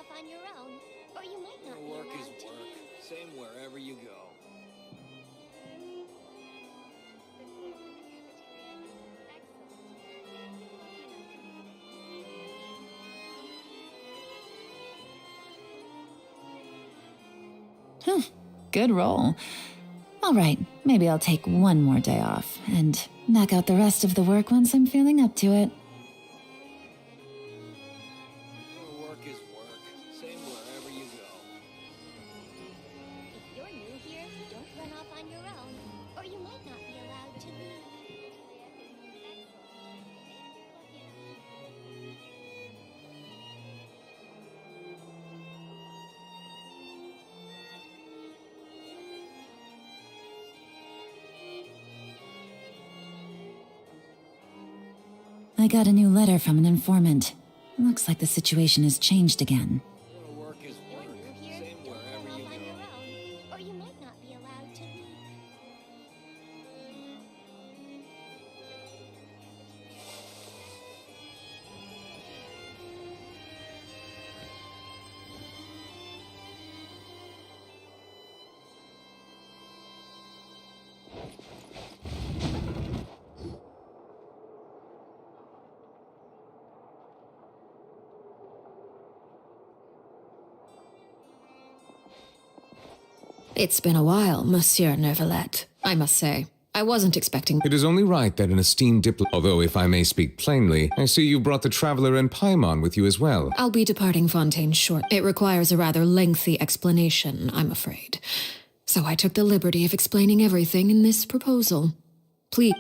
off on your own, or you might not be Work allowed is to work. leave. Same wherever you go. Good roll. All right, maybe I'll take one more day off and knock out the rest of the work once I'm feeling up to it. Work is work. Same wherever you go. If you're new here, don't run off on your own, or you might not be allowed to leave. I got a new letter from an informant. Looks like the situation has changed again. Work is If you're work. new here, Same don't wherever run you off on your go. own, or you might not be allowed to leave. It's been a while, Monsieur Neuvillette, I must say. I wasn't expecting— It is only right that an esteemed diplomat— Although, if I may speak plainly, I see you brought the Traveler and Paimon with you as well. I'll be departing Fontaine short. It requires a rather lengthy explanation, I'm afraid. So I took the liberty of explaining everything in this proposal. Please—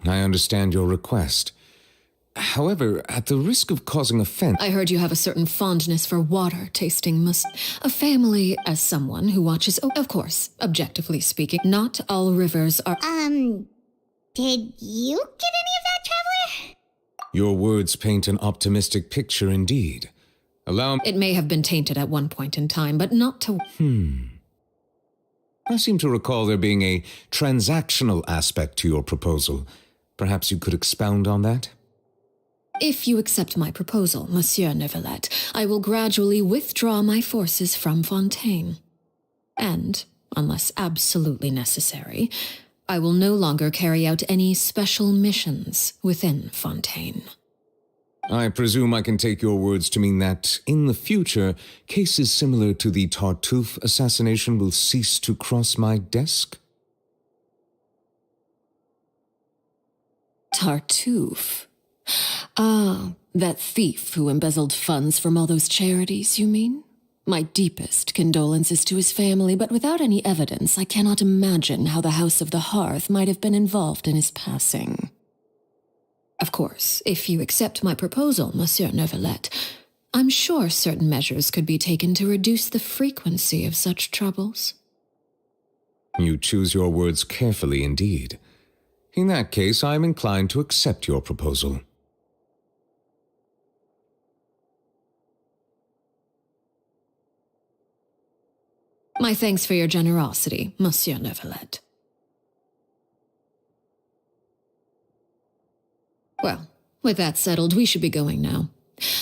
I understand your request. However, at the risk of causing offense— I heard you have a certain fondness for water-tasting a family, as someone who watches— Oh, of course, objectively speaking, not all rivers are— Did you get any of that, Traveler? Your words paint an optimistic picture indeed. Allow me— It may have been tainted at one point in time, but not to— I seem to recall there being a transactional aspect to your proposal. Perhaps you could expound on that? If you accept my proposal, Monsieur Neuvillette, I will gradually withdraw my forces from Fontaine. And, unless absolutely necessary, I will no longer carry out any special missions within Fontaine. I presume I can take your words to mean that, in the future, cases similar to the Tartuffe assassination will cease to cross my desk? Tartuffe? Ah, that thief who embezzled funds from all those charities, you mean? My deepest condolences to his family, but without any evidence, I cannot imagine how the House of the Hearth might have been involved in his passing. Of course, if you accept my proposal, Monsieur Neuvillette, I'm sure certain measures could be taken to reduce the frequency of such troubles. You choose your words carefully indeed. In that case, I am inclined to accept your proposal. My thanks for your generosity, Monsieur Neuvillette. Well, with that settled, we should be going now.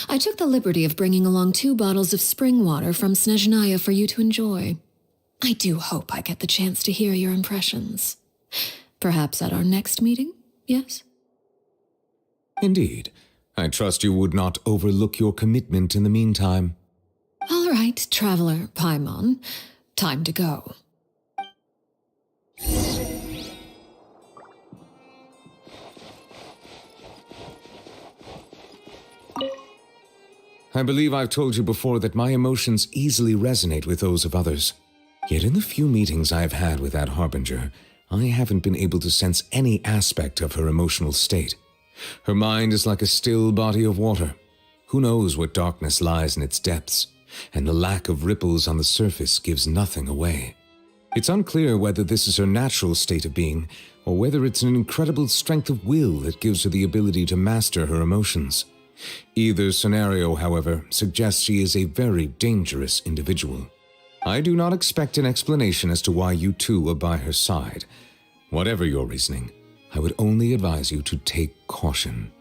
I took the liberty of bringing along 2 bottles of spring water from Snezhnaya for you to enjoy. I do hope I get the chance to hear your impressions. Perhaps at our next meeting, yes? Indeed. I trust you would not overlook your commitment in the meantime. All right, Traveler Paimon. Time to go. I believe I've told you before that my emotions easily resonate with those of others. Yet in the few meetings I've had with that Harbinger, I haven't been able to sense any aspect of her emotional state. Her mind is like a still body of water, Who knows what darkness lies in its depths, and the lack of ripples on the surface gives nothing away. It's unclear whether this is her natural state of being, or whether it's an incredible strength of will that gives her the ability to master her emotions. Either scenario, however, suggests she is a very dangerous individual. I do not expect an explanation as to why you two are by her side. Whatever your reasoning, I would only advise you to take caution.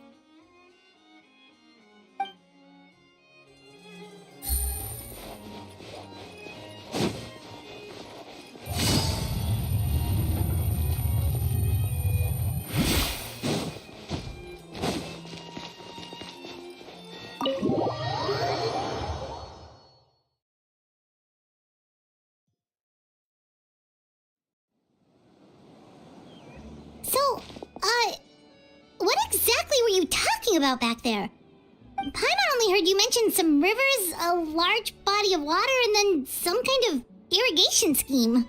So, what exactly were you talking about back there? Paimon only heard you mention some rivers, a large body of water, and then some kind of irrigation scheme.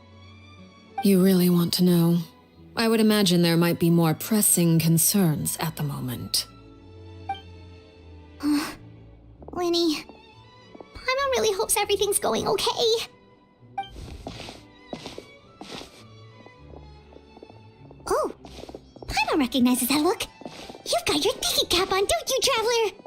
You really want to know? I would imagine there might be more pressing concerns at the moment. Winnie, Paimon really hopes everything's going okay. Oh, Paimon recognizes that look. You've got your tiki cap on, don't you, Traveler?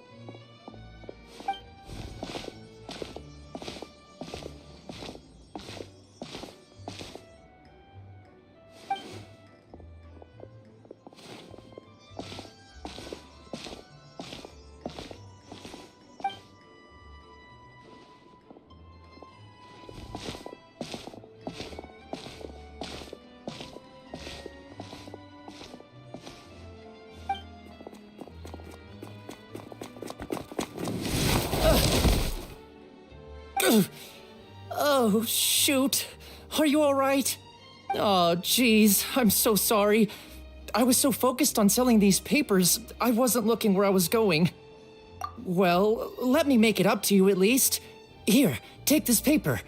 Oh, shoot. Are you all right? Oh, geez. I'm so sorry. I was so focused on selling these papers, I wasn't looking where I was going. Well, let me make it up to you at least. Here, take this paper.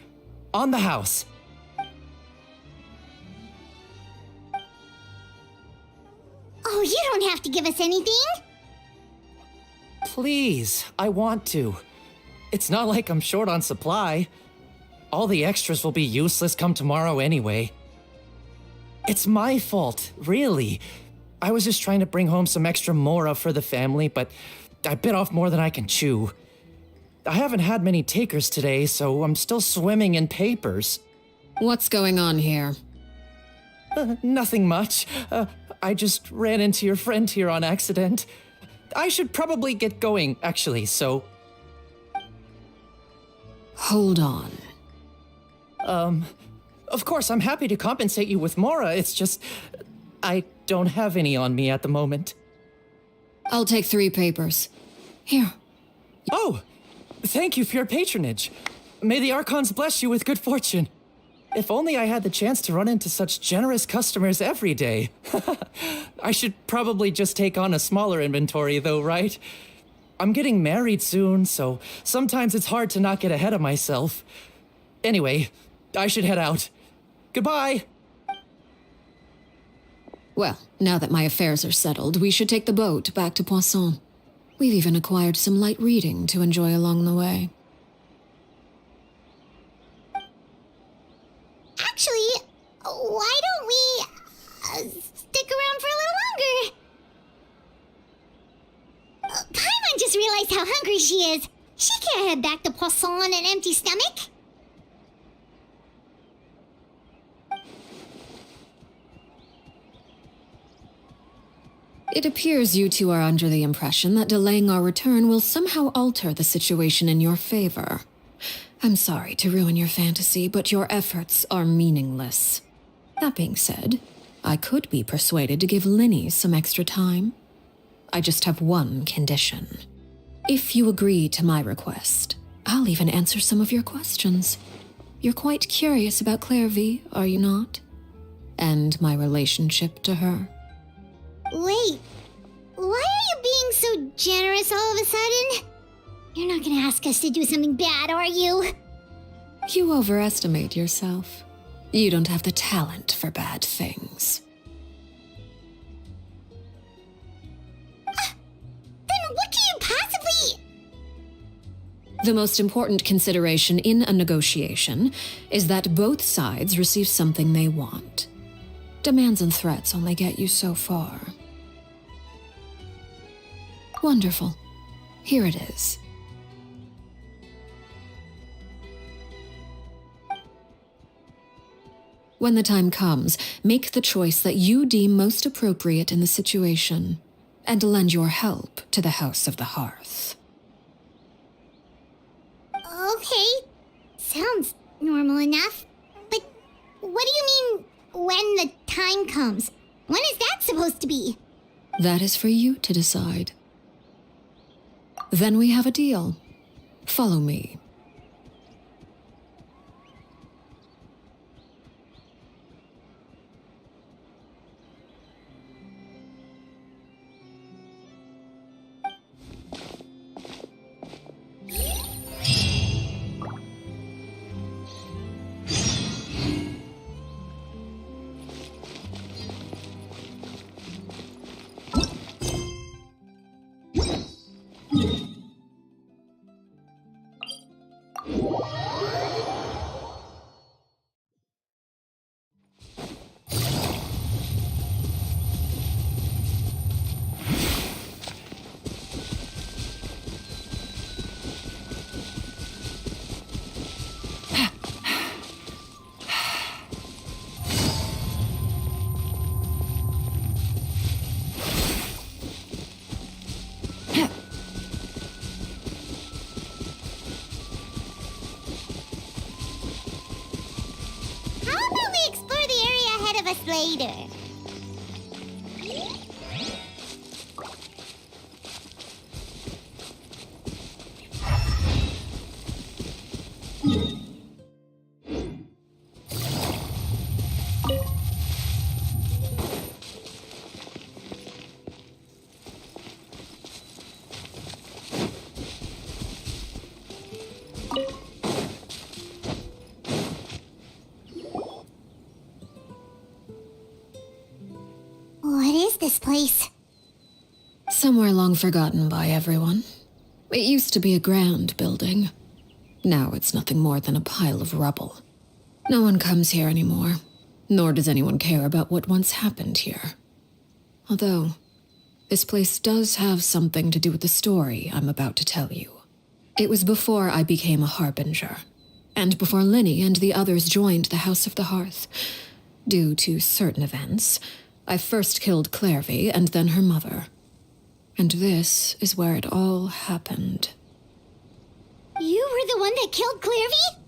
On the house. Oh, you don't have to give us anything. Please, I want to. It's not like I'm short on supply. All the extras will be useless come tomorrow anyway. It's my fault, really. I was just trying to bring home some extra mora for the family, but I bit off more than I can chew. I haven't had many takers today, so I'm still swimming in papers. What's going on here? Nothing much. I just ran into your friend here on accident. I should probably get going, actually, so... Hold on. Of course, I'm happy to compensate you with mora, it's just... I don't have any on me at the moment. I'll take 3 papers. Here. Oh! Thank you for your patronage. May the Archons bless you with good fortune. If only I had the chance to run into such generous customers every day. I should probably just take on a smaller inventory though, right? I'm getting married soon, so sometimes it's hard to not get ahead of myself. Anyway, I should head out. Goodbye! Well, now that my affairs are settled, we should take the boat back to Poisson. We've even acquired some light reading to enjoy along the way. Actually, why don't we stick around for a little longer? Paimon just realized how hungry she is. She can't head back to Poisson on an empty stomach. It appears you two are under the impression that delaying our return will somehow alter the situation in your favor. I'm sorry to ruin your fantasy, but your efforts are meaningless. That being said, I could be persuaded to give Linny some extra time. I just have one condition. If you agree to my request, I'll even answer some of your questions. You're quite curious about Clairvy, are you not? And my relationship to her. Wait, why are you being so generous all of a sudden? You're not gonna ask us to do something bad, are you? You overestimate yourself. You don't have the talent for bad things. Then what can you possibly... The most important consideration in a negotiation is that both sides receive something they want. Demands and threats only get you so far. Wonderful. Here it is. When the time comes, make the choice that you deem most appropriate in the situation, and lend your help to the House of the Hearth. Okay. Sounds normal enough. But what do you mean, when the time comes? When is that supposed to be? That is for you to decide. Then we have a deal. Follow me. How about we explore the area ahead of us later? What is this place? Somewhere long forgotten by everyone. It used to be a grand building. Now it's nothing more than a pile of rubble. No one comes here anymore, nor does anyone care about what once happened here. Although, this place does have something to do with the story I'm about to tell you. It was before I became a harbinger, and before Linny and the others joined the House of the Hearth. Due to certain events, I first killed Clairvy and then her mother. And this is where it all happened. You were the one that killed Clairvy?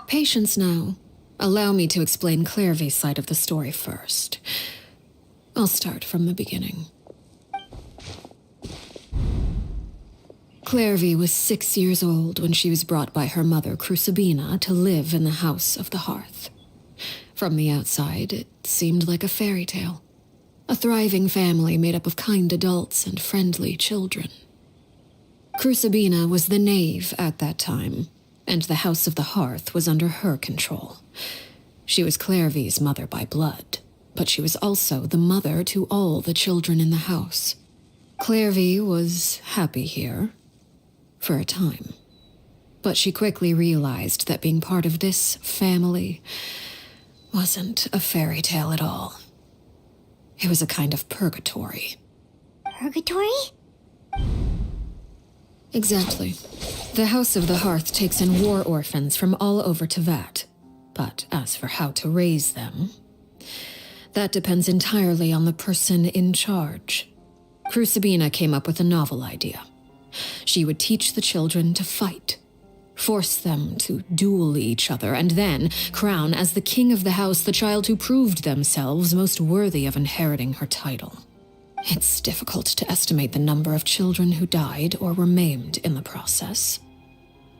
Patience now. Allow me to explain Clairvy's side of the story first. I'll start from the beginning. Clairvy was 6 years old when she was brought by her mother, Crucibina, to live in the House of the Hearth. From the outside, it seemed like a fairy tale. A thriving family made up of kind adults and friendly children. Crucibina was the knave at that time, and the House of the Hearth was under her control. She was Clairvy's mother by blood, but she was also the mother to all the children in the house. Clairvy was happy here, for a time. But she quickly realized that being part of this family wasn't a fairy tale at all. It was a kind of purgatory. Purgatory? Exactly. The House of the Hearth takes in war orphans from all over Tevat. But as for how to raise them, that depends entirely on the person in charge. Crucibina came up with a novel idea. She would teach the children to fight, force them to duel each other, and then crown as the king of the house the child who proved themselves most worthy of inheriting her title. It's difficult to estimate the number of children who died or were maimed in the process.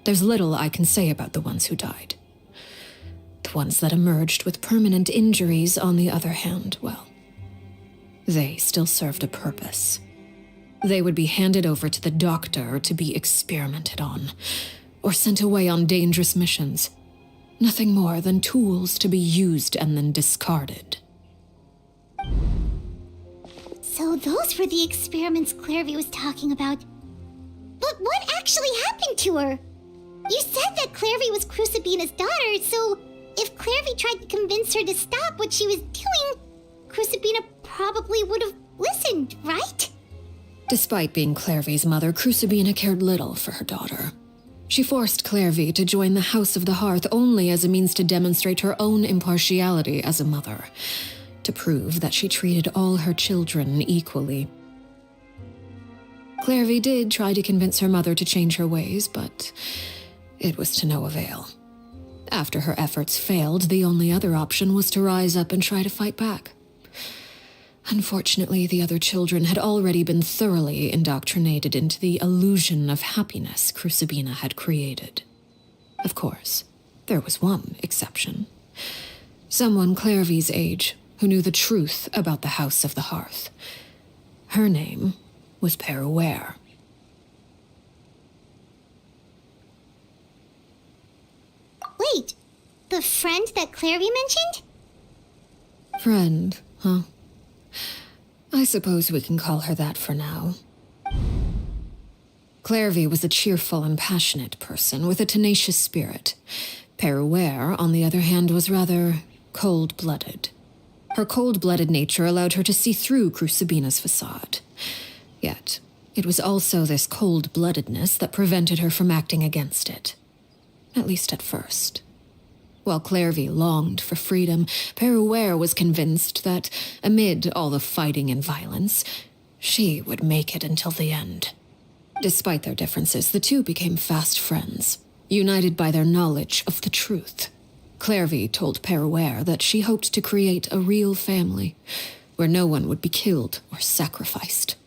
There's little I can say about the ones who died. The ones that emerged with permanent injuries, on the other hand, well, they still served a purpose. They would be handed over to the doctor to be experimented on, or sent away on dangerous missions. Nothing more than tools to be used and then discarded. So those were the experiments Clairvy was talking about. But what actually happened to her? You said that Clairvy was Crucibina's daughter, so if Clairvy tried to convince her to stop what she was doing, Crucibina probably would have listened, right? Despite being Clairvy's mother, Crucibina cared little for her daughter. She forced Clairvy to join the House of the Hearth only as a means to demonstrate her own impartiality as a mother, to prove that she treated all her children equally. Clairvy did try to convince her mother to change her ways, but it was to no avail. After her efforts failed, the only other option was to rise up and try to fight back. Unfortunately, the other children had already been thoroughly indoctrinated into the illusion of happiness Crucibina had created. Of course, there was one exception. Someone Clairvy's age who knew the truth about the House of the Hearth. Her name was Peruere. Wait, the friend that Clairvy mentioned? Friend, huh? I suppose we can call her that for now. Clairvy was a cheerful and passionate person with a tenacious spirit. Peruere, on the other hand, was rather cold-blooded. Her cold-blooded nature allowed her to see through Crucibina's facade. Yet, it was also this cold-bloodedness that prevented her from acting against it. At least at first. While Clairvy longed for freedom, Peruere was convinced that, amid all the fighting and violence, she would make it until the end. Despite their differences, the two became fast friends, united by their knowledge of the truth. Clairvy told Peruere that she hoped to create a real family, where no one would be killed or sacrificed.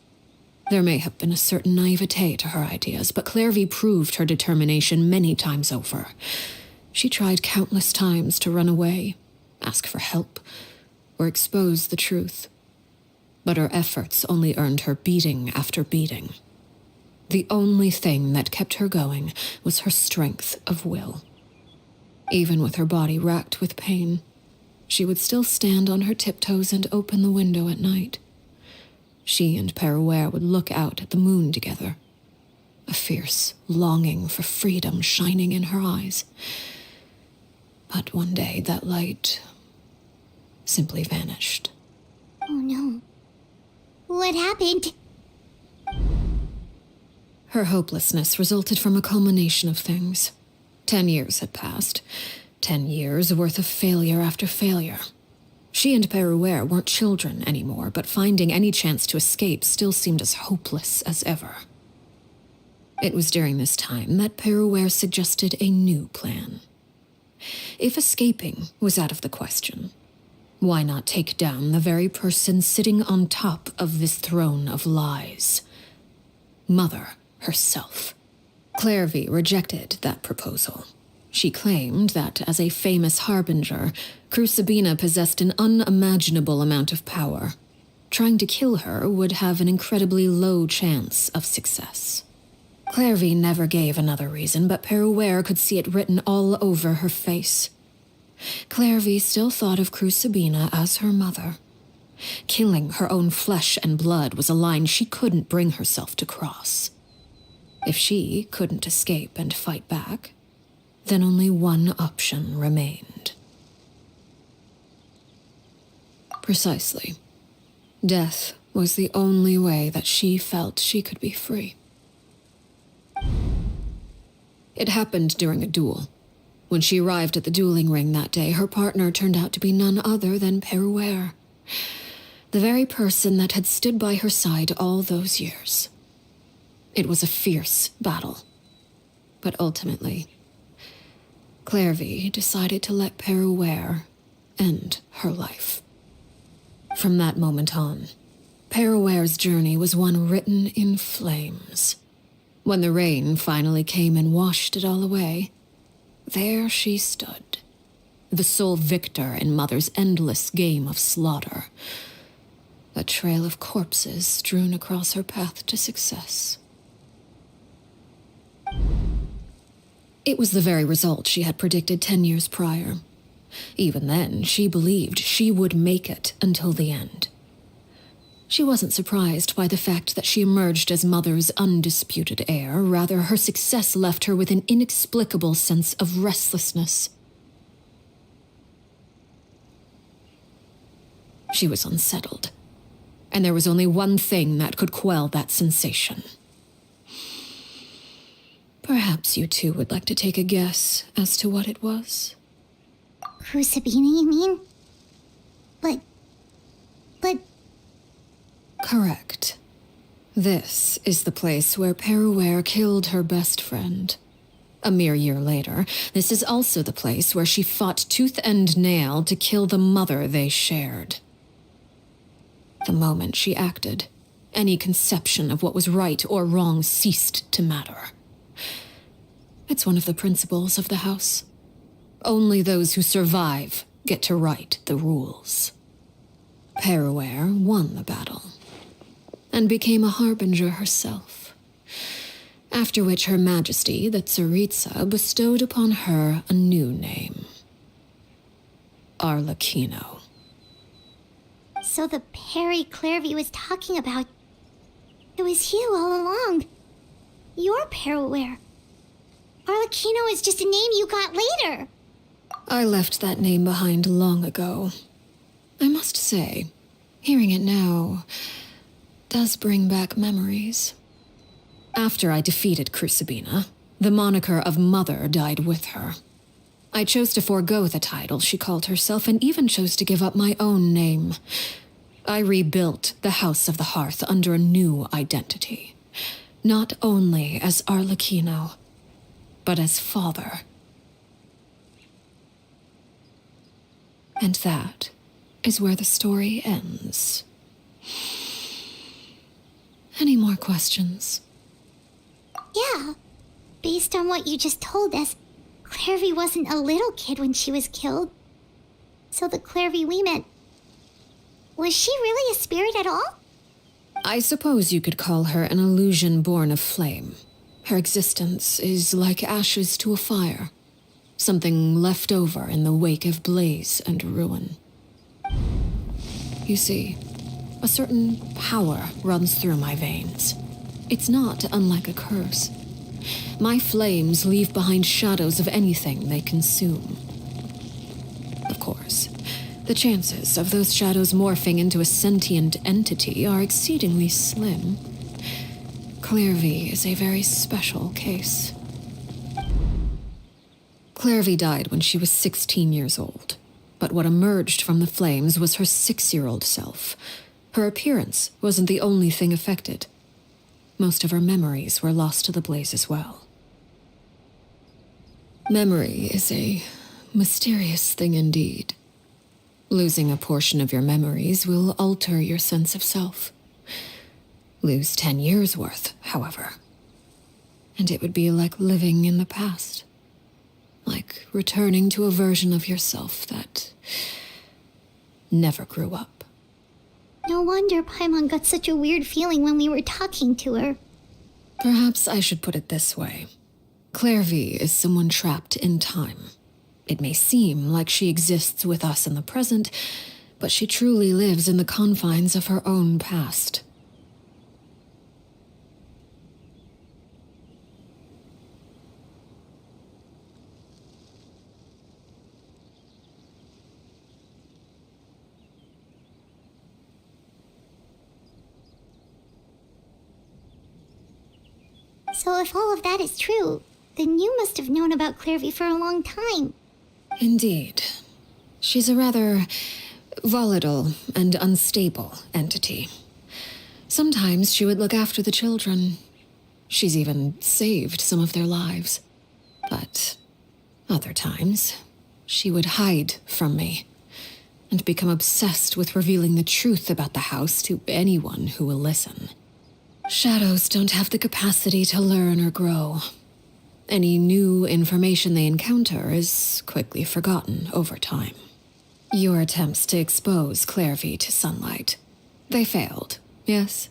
There may have been a certain naivete to her ideas, but Clairvy proved her determination many times over. She tried countless times to run away, ask for help, or expose the truth. But her efforts only earned her beating after beating. The only thing that kept her going was her strength of will. Even with her body racked with pain, she would still stand on her tiptoes and open the window at night. She and Peruere would look out at the moon together, a fierce longing for freedom shining in her eyes. But one day that light simply vanished. Oh no. What happened? Her hopelessness resulted from a culmination of things. 10 years had passed. 10 years worth of failure after failure. She and Peruere weren't children anymore, but finding any chance to escape still seemed as hopeless as ever. It was during this time that Peruere suggested a new plan. If escaping was out of the question, why not take down the very person sitting on top of this throne of lies? Mother herself. Clairvy rejected that proposal. She claimed that, as a famous harbinger, Crucibina possessed an unimaginable amount of power. Trying to kill her would have an incredibly low chance of success. Clairvy never gave another reason, but Peruere could see it written all over her face. Clairvy still thought of Crucibina as her mother. Killing her own flesh and blood was a line she couldn't bring herself to cross. If she couldn't escape and fight back, then only one option remained. Precisely. Death was the only way that she felt she could be free. It happened during a duel. When she arrived at the dueling ring that day, her partner turned out to be none other than Peruere, the very person that had stood by her side all those years. It was a fierce battle, but ultimately, Clairvy decided to let Peruere end her life. From that moment on, Peruere's journey was one written in flames. When the rain finally came and washed it all away, there she stood, the sole victor in Mother's endless game of slaughter, a trail of corpses strewn across her path to success. It was the very result she had predicted 10 years prior. Even then, she believed she would make it until the end. She wasn't surprised by the fact that she emerged as Mother's undisputed heir. Rather, her success left her with an inexplicable sense of restlessness. She was unsettled, and there was only one thing that could quell that sensation. Perhaps you two would like to take a guess as to what it was? Crucibina, you mean? But... Correct. This is the place where Peruere killed her best friend. A mere year later, this is also the place where she fought tooth and nail to kill the mother they shared. The moment she acted, any conception of what was right or wrong ceased to matter. It's one of the principles of the house. Only those who survive get to write the rules. Peruere won the battle, and became a harbinger herself. After which Her Majesty, the Tsaritsa, bestowed upon her a new name. Arlecchino. So the Perry Clairvy was talking about... It was you all along. You're Peruere. Arlecchino is just a name you got later. I left that name behind long ago. I must say, hearing it now does bring back memories. After I defeated Crucibina, the moniker of Mother died with her. I chose to forego the title she called herself and even chose to give up my own name. I rebuilt the House of the Hearth under a new identity. Not only as Arlecchino, but as father. And that is where the story ends. Any more questions? Yeah. Based on what you just told us, Clairvy wasn't a little kid when she was killed. So the Clairvy we met... Was she really a spirit at all? I suppose you could call her an illusion born of flame. Her existence is like ashes to a fire. Something left over in the wake of blaze and ruin. You see, a certain power runs through my veins. It's not unlike a curse. My flames leave behind shadows of anything they consume. Of course, the chances of those shadows morphing into a sentient entity are exceedingly slim. Clairvy is a very special case. Clairvy died when she was 16 years old, but what emerged from the flames was her 6-year-old self. Her appearance wasn't the only thing affected. Most of her memories were lost to the blaze as well. Memory is a mysterious thing indeed. Losing a portion of your memories will alter your sense of self. Lose 10 years' worth, however, and it would be like living in the past. Like returning to a version of yourself that never grew up. No wonder Paimon got such a weird feeling when we were talking to her. Perhaps I should put it this way. Clairvy is someone trapped in time. It may seem like she exists with us in the present, but she truly lives in the confines of her own past. So if all of that is true, then you must have known about Clairvy for a long time. Indeed. She's a rather volatile and unstable entity. Sometimes she would look after the children. She's even saved some of their lives. But other times, she would hide from me and become obsessed with revealing the truth about the house to anyone who will listen. Shadows don't have the capacity to learn or grow. Any new information they encounter is quickly forgotten over time. Your attempts to expose Clairvy to sunlight, they failed, yes?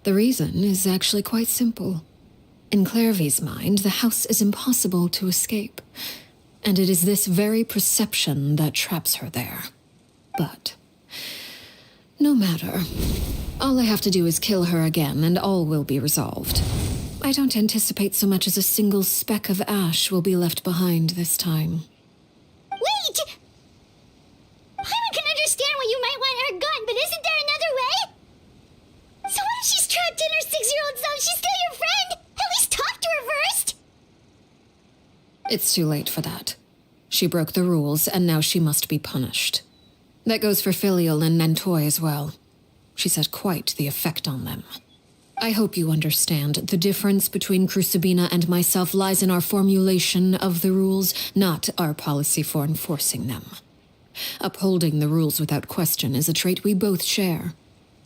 The reason is actually quite simple. In Clairvy's mind, the house is impossible to escape, and it is this very perception that traps her there. But no matter. All I have to do is kill her again, and all will be resolved. I don't anticipate so much as a single speck of ash will be left behind this time. Wait! Paimon can understand why you might want her gun, but isn't there another way? So what if she's trapped in her 6-year-old self? She's still your friend! At least talk to her first! It's too late for that. She broke the rules, and now she must be punished. That goes for Filial and Nantoy as well. She's had quite the effect on them. I hope you understand. The difference between Crucibina and myself lies in our formulation of the rules, not our policy for enforcing them. Upholding the rules without question is a trait we both share,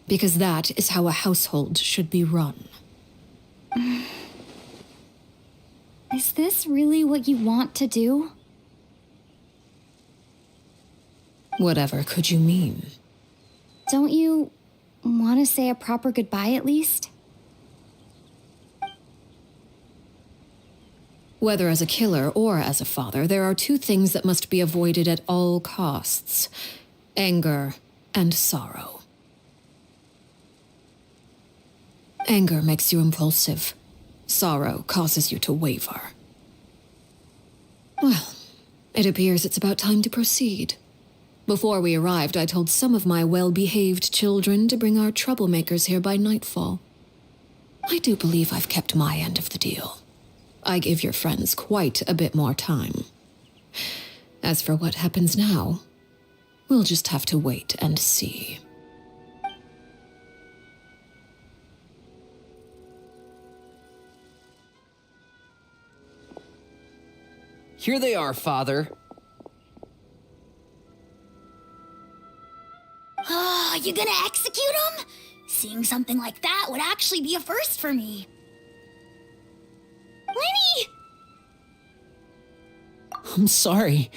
because that is how a household should be run. Is this really what you want to do? Whatever could you mean? Don't you want to say a proper goodbye at least? Whether as a killer or as a father, there are two things that must be avoided at all costs: anger and sorrow. Anger makes you impulsive. Sorrow causes you to waver. Well, it appears it's about time to proceed. Before we arrived, I told some of my well-behaved children to bring our troublemakers here by nightfall. I do believe I've kept my end of the deal. I give your friends quite a bit more time. As for what happens now, we'll just have to wait and see. Here they are, Father. Oh, you gonna execute him? Seeing something like that would actually be a first for me. Lenny! I'm sorry.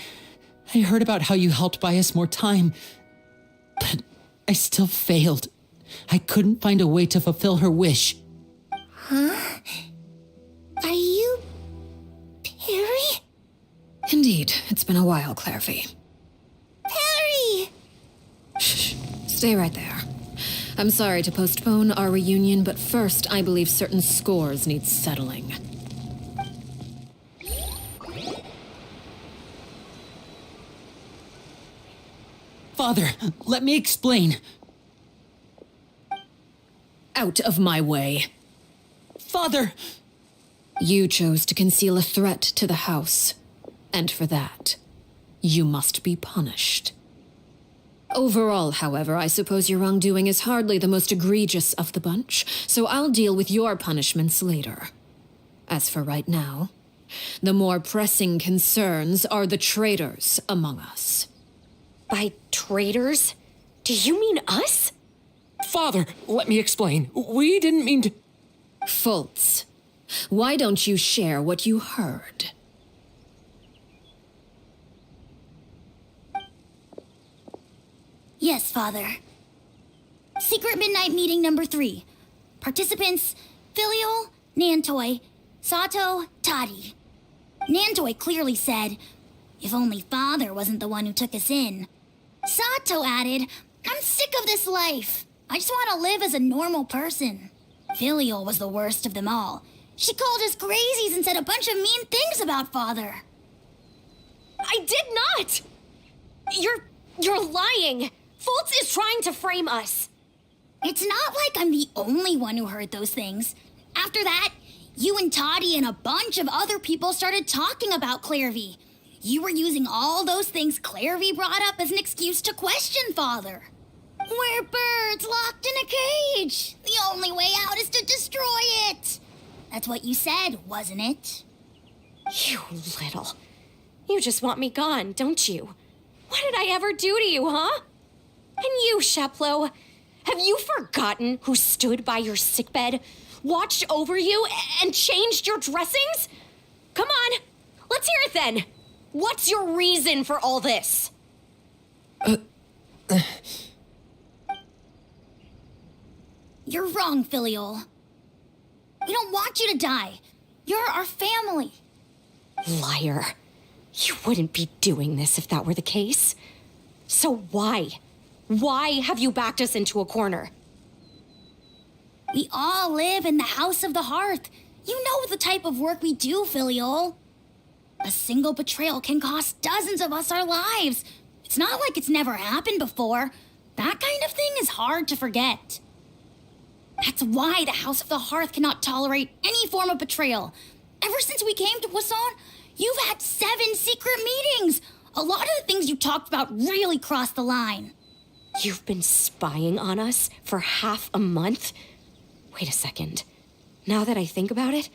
I heard about how you helped buy us more time, but I still failed. I couldn't find a way to fulfill her wish. Huh? Are you... Perry? Indeed, it's been a while, Clairvy. Perry! Shh, stay right there. I'm sorry to postpone our reunion, but first I believe certain scores need settling. Father, let me explain. Out of my way. Father! You chose to conceal a threat to the house, and for that, you must be punished. Overall, however, I suppose your wrongdoing is hardly the most egregious of the bunch, so I'll deal with your punishments later. As for right now, the more pressing concerns are the traitors among us. By traitors? Do you mean us? Father, let me explain. We didn't mean to... Fultz, why don't you share what you heard? Yes, Father. Secret Midnight Meeting number 3. Participants, Filial, Nantoy, Sato, Toddy. Nantoy clearly said, if only Father wasn't the one who took us in. Sato added, I'm sick of this life. I just want to live as a normal person. Filial was the worst of them all. She called us crazies and said a bunch of mean things about Father. I did not! You're lying! Fultz is trying to frame us. It's not like I'm the only one who heard those things. After that, you and Toddy and a bunch of other people started talking about Clairvy. You were using all those things Clairvy brought up as an excuse to question Father. We're birds locked in a cage. The only way out is to destroy it. That's what you said, wasn't it? You little... You just want me gone, don't you? What did I ever do to you, huh? And you, Sheplo, have you forgotten who stood by your sickbed, watched over you, and changed your dressings? Come on, let's hear it then. What's your reason for all this? You're wrong, Filial. We don't want you to die. You're our family. Liar. You wouldn't be doing this if that were the case. So why? Why have you backed us into a corner? We all live in the House of the Hearth. You know the type of work we do, Filial. A single betrayal can cost dozens of us our lives. It's not like it's never happened before. That kind of thing is hard to forget. That's why the House of the Hearth cannot tolerate any form of betrayal. Ever since we came to Poisson, you've had 7 secret meetings. A lot of the things you talked about really crossed the line. You've been spying on us for half a month? Wait a second. Now that I think about it,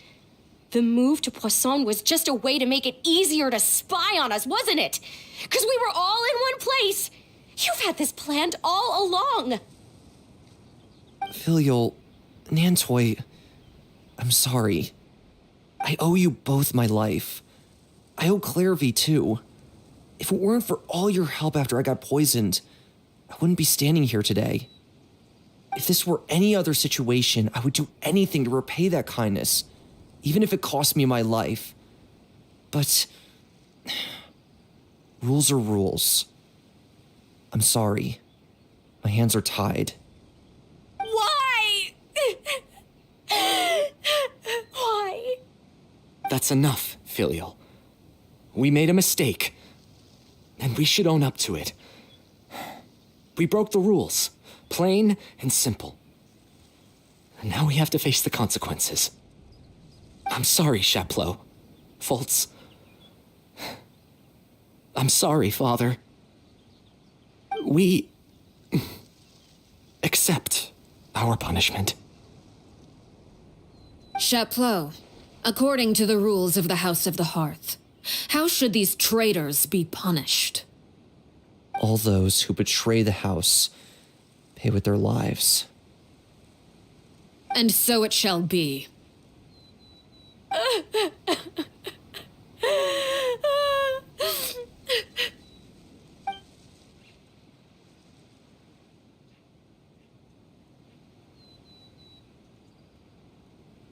the move to Poisson was just a way to make it easier to spy on us, wasn't it? Because we were all in one place. You've had this planned all along. Filial, Nantoy, I'm sorry. I owe you both my life. I owe Claire V too. If it weren't for all your help after I got poisoned, I wouldn't be standing here today. If this were any other situation, I would do anything to repay that kindness, even if it cost me my life. But rules are rules. I'm sorry. My hands are tied. Why? Why? That's enough, Filial. We made a mistake, and we should own up to it. We broke the rules, plain and simple. And now we have to face the consequences. I'm sorry, Chaplot. Fultz. I'm sorry, Father. We accept our punishment. Chaplot, according to the rules of the House of the Hearth, how should these traitors be punished? All those who betray the house pay with their lives. And so it shall be.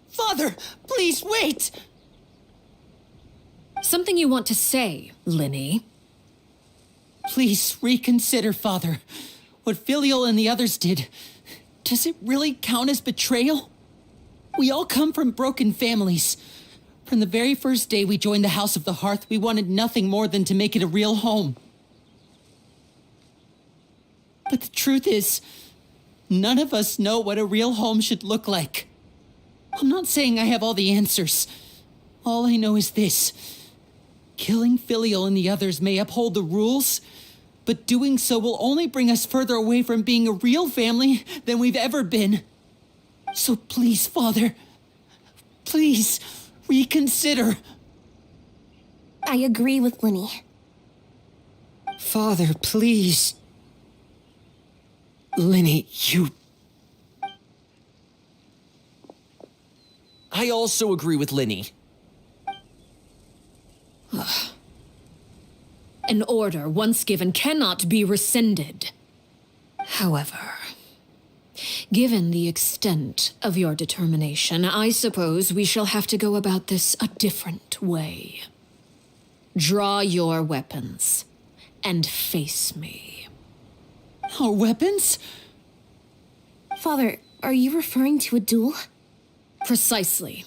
Father, please wait! Something you want to say, Linny? Please reconsider, Father. What Filial and the others did, does it really count as betrayal? We all come from broken families. From the very first day we joined the House of the Hearth, we wanted nothing more than to make it a real home. But the truth is, none of us know what a real home should look like. I'm not saying I have all the answers. All I know is this. Killing Filial and the others may uphold the rules, but doing so will only bring us further away from being a real family than we've ever been. So please, Father, please reconsider. I agree with Linny. Father, please. Linny, you... I also agree with Linny. An order once given cannot be rescinded. However, given the extent of your determination, I suppose we shall have to go about this a different way. Draw your weapons and face me. Our weapons? Father, are you referring to a duel? Precisely.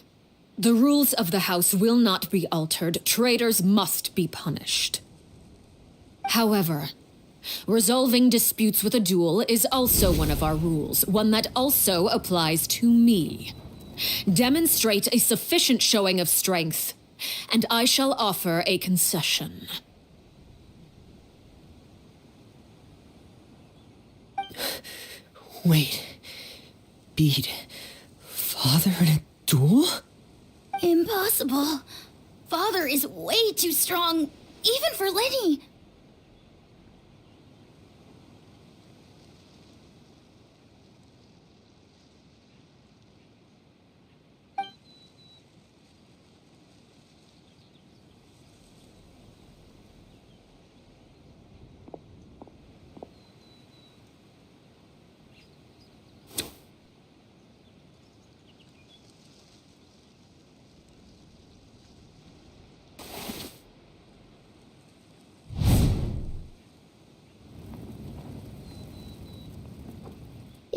The rules of the house will not be altered. Traitors must be punished. However, resolving disputes with a duel is also one of our rules, one that also applies to me. Demonstrate a sufficient showing of strength, and I shall offer a concession. Wait. Beat Father in a duel? Impossible. Father is way too strong, even for Lenny.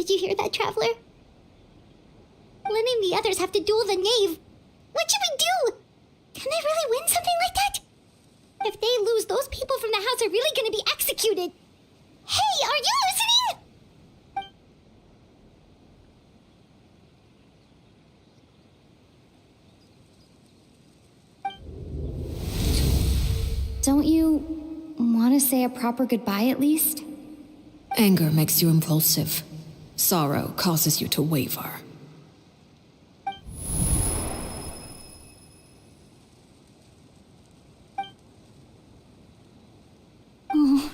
Did you hear that, Traveler? Letting the others have to duel the knave. What should we do? Can they really win something like that? If they lose, those people from the house are really going to be executed. Hey, are you listening? Don't you want to say a proper goodbye at least? Anger makes you impulsive. Sorrow causes you to waver. Oh,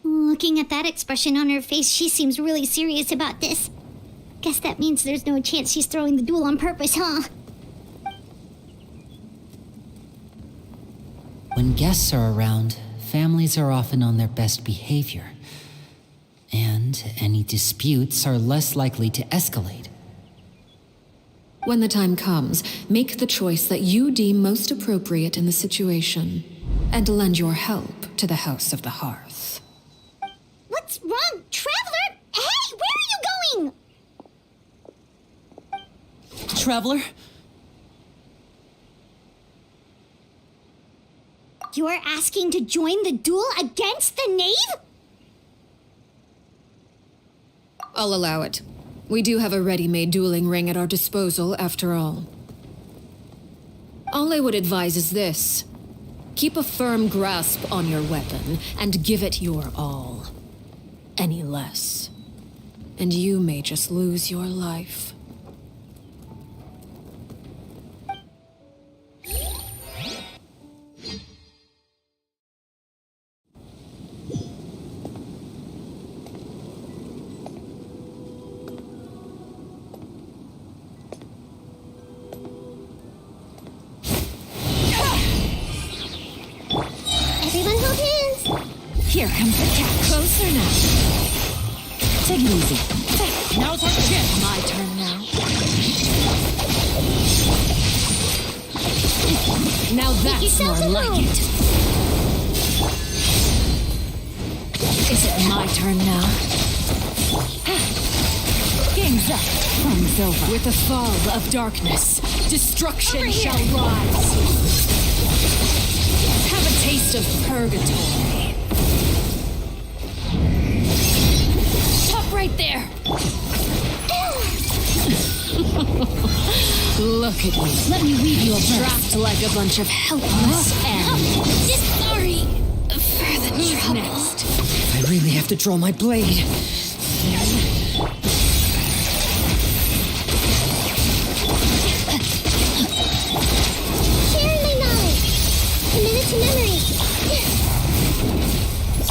looking at that expression on her face, she seems really serious about this. Guess that means there's no chance she's throwing the duel on purpose, huh? When guests are around, families are often on their best behavior. And any disputes are less likely to escalate. When the time comes, make the choice that you deem most appropriate in the situation, and lend your help to the House of the Hearth. What's wrong, Traveler? Hey, where are you going? Traveler? You're asking to join the duel against the knave? I'll allow it. We do have a ready-made dueling ring at our disposal, after all. All I would advise is this. Keep a firm grasp on your weapon, and give it your all. Any less, and you may just lose your life. Everyone hold hands. Here comes the cat. Closer now. Take it easy. Now's our chance. My turn now. Now that's yourself more at like home. it. Is it my turn now? Game's up. Fun's over. With the fall of darkness, destruction Over here. shall rise. Have a taste of purgatory. Stop right there. Look at me. Let me weave you a breath. Trapped like a bunch of helpless animals. Sorry for the Who's trouble. next? I really have to draw my blade. Sharing my knowledge. Commit it to memory.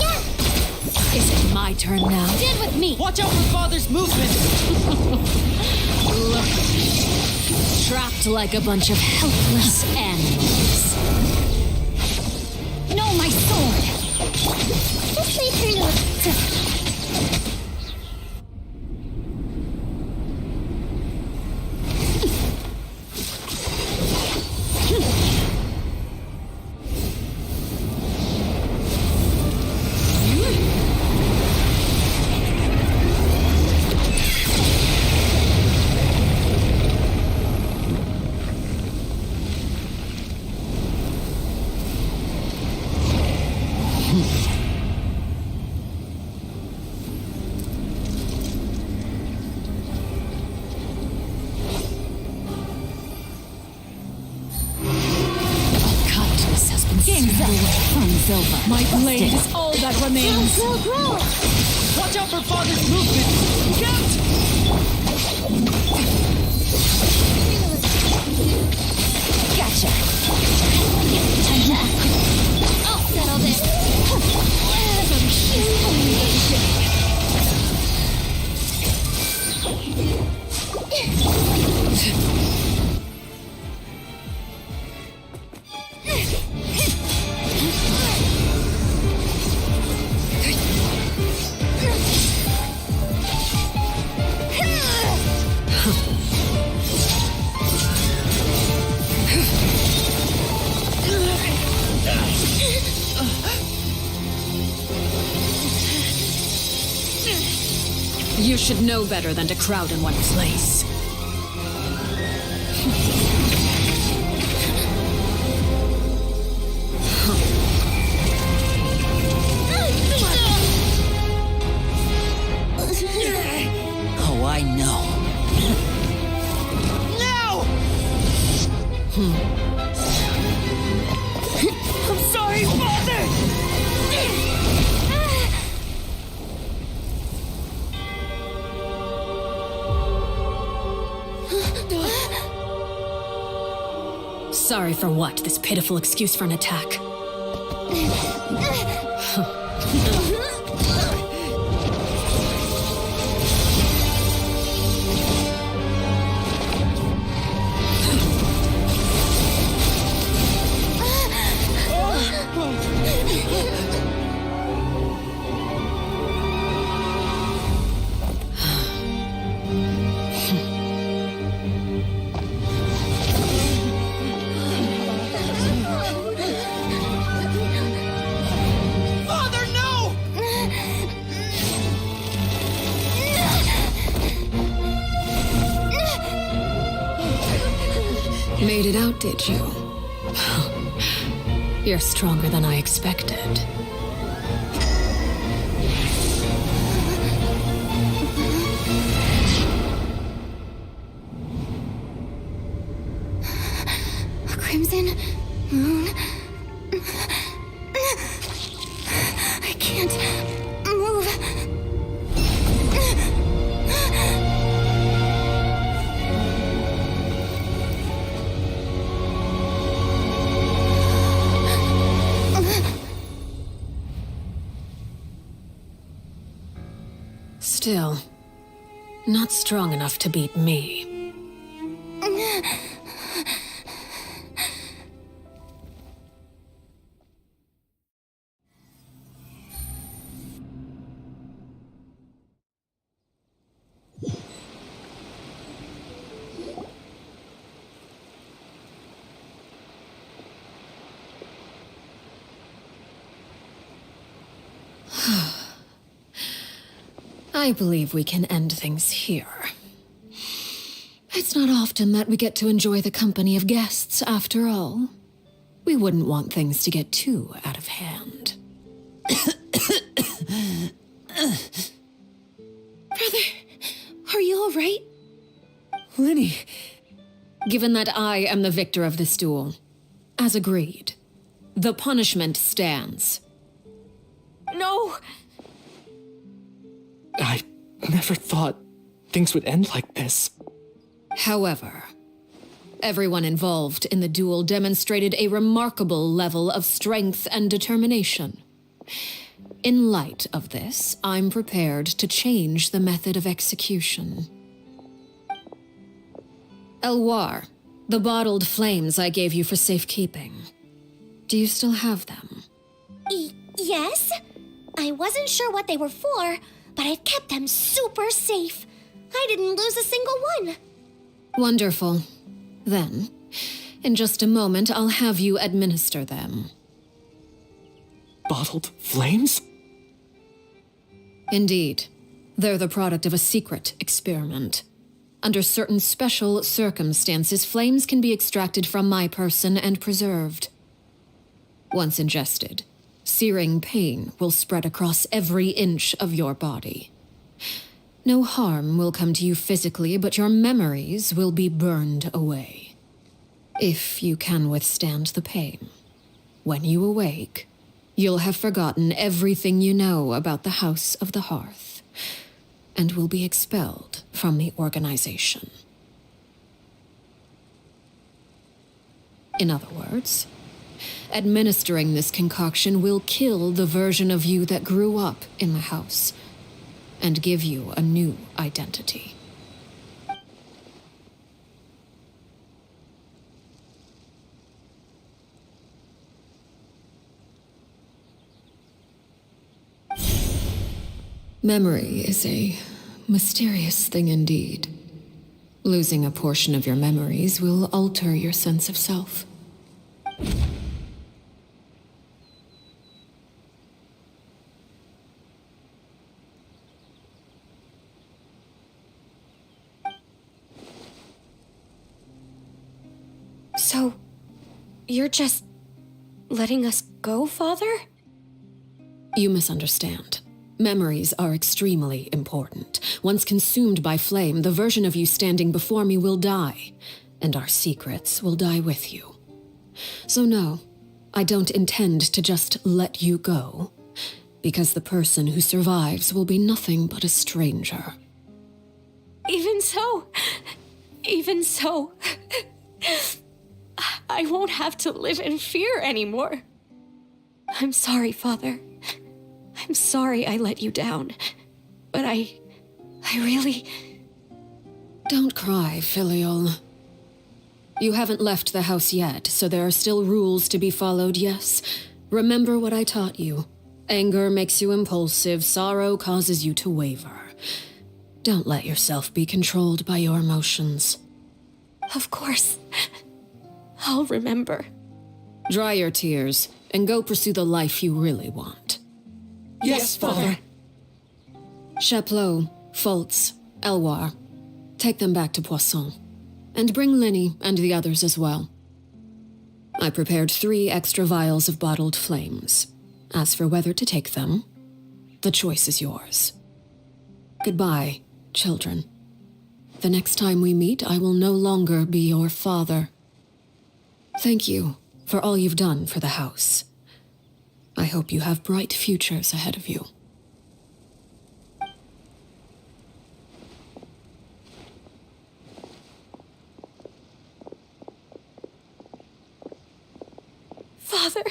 Yeah, Is it my turn now? stand with me. Watch out for Father's movement! Look at me. Trapped like a bunch of helpless animals. No, my sword. This may turn out. Kindness has been game's up. Fun's over. My blade is all that remains. Grow. Watch out for Father's movement! Gotcha. I'll settle this. You should know better than to crowd in one place. Oh, I know. I'm sorry, Father! Sorry for what? This pitiful excuse for an attack. Father, no! Made it out, did you? You're stronger than I expected. Crimson Moon. I can't move. Still, not strong enough to beat me. I believe we can end things here. It's not often that we get to enjoy the company of guests, after all. We wouldn't want things to get too out of hand. Brother, are you all right? Lenny. Given that I am the victor of this duel, as agreed, the punishment stands. No! I never thought things would end like this. However, everyone involved in the duel demonstrated a remarkable level of strength and determination. In light of this, I'm prepared to change the method of execution. Elwar, the bottled flames I gave you for safekeeping. Do you still have them? Yes? I wasn't sure what they were for, but I've kept them super safe. I didn't lose a single one. Wonderful. Then, in just a moment, I'll have you administer them. Bottled flames? Indeed. They're the product of a secret experiment. Under certain special circumstances, flames can be extracted from my person and preserved. Once ingested, searing pain will spread across every inch of your body. No harm will come to you physically, but your memories will be burned away. If you can withstand the pain, when you awake, you'll have forgotten everything you know about the House of the Hearth, and will be expelled from the organization. In other words, administering this concoction will kill the version of you that grew up in the house, and give you a new identity. Memory is a mysterious thing indeed. Losing a portion of your memories will alter your sense of self. So, you're just letting us go, Father? You misunderstand. Memories are extremely important. Once consumed by flame, the version of you standing before me will die, and our secrets will die with you. So no, I don't intend to just let you go, because the person who survives will be nothing but a stranger. Even so, I won't have to live in fear anymore. I'm sorry, Father. I'm sorry I let you down. But I really... Don't cry, Filial. You haven't left the house yet, so there are still rules to be followed, yes? Remember what I taught you. Anger makes you impulsive, sorrow causes you to waver. Don't let yourself be controlled by your emotions. Of course. I'll remember. Dry your tears, and go pursue the life you really want. Yes, Father. Chaplot, Foltz, Elwar, take them back to Poisson. And bring Linny and the others as well. I prepared 3 extra vials of bottled flames. As for whether to take them, the choice is yours. Goodbye, children. The next time we meet, I will no longer be your father. Thank you for all you've done for the house. I hope you have bright futures ahead of you. Father.